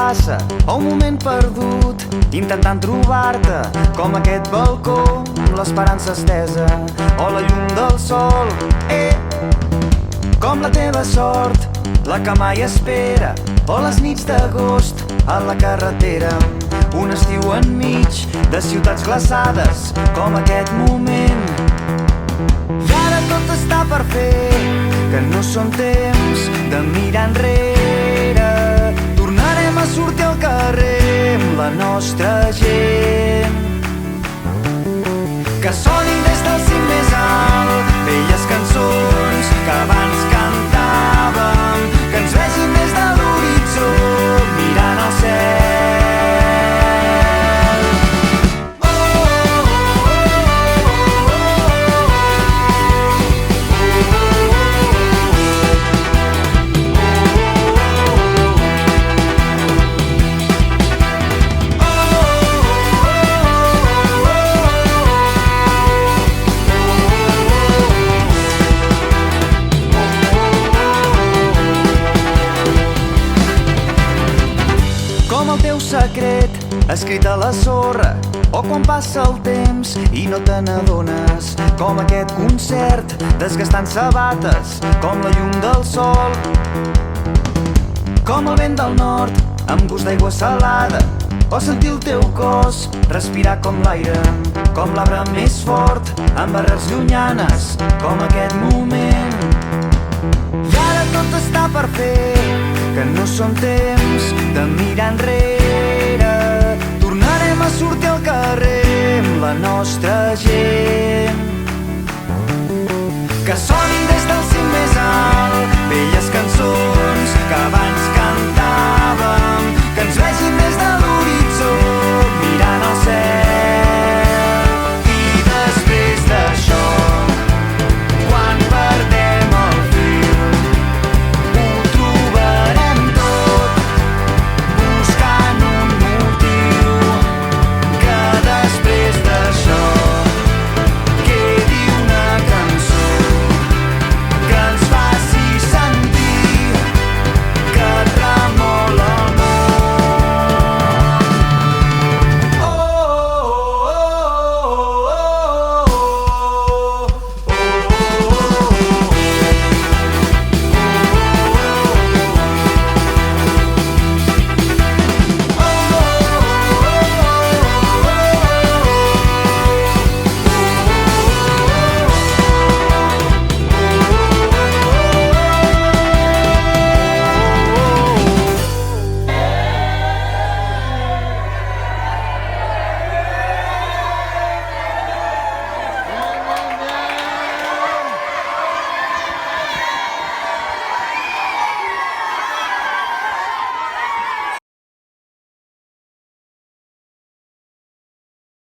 passa, o un moment perdut, intentant trobar-te, com aquest balcó amb l'esperança estesa, o la llum del sol, com la teva sort, la que mai espera, o les nits d'agost a la carretera, un estiu enmig de ciutats glaçades, com aquest moment. I ara tot està per fer, que no són temps de mirar enrere. Tornarem a sortir al carrer amb la nostra gent. Que sonin des del cim més alt velles cançons que abans cantàvem, que ens vegin des de l'horitzó mirant al cel. Com el teu secret escrit a la sorra, o quan passa el temps i no te n'adones, com aquest concert desgastant sabates, com la llum del sol, com el vent del nord amb gust d'aigua salada, o sentir el teu cos respirar com l'aire, com l'arbre més fort amb arrels llunyanes, com aquest moment. I ara tot està per fer, que no són temps de mirar enrere. Tornarem a sortir al carrer amb la nostra gent. Que sonin des del cim més alt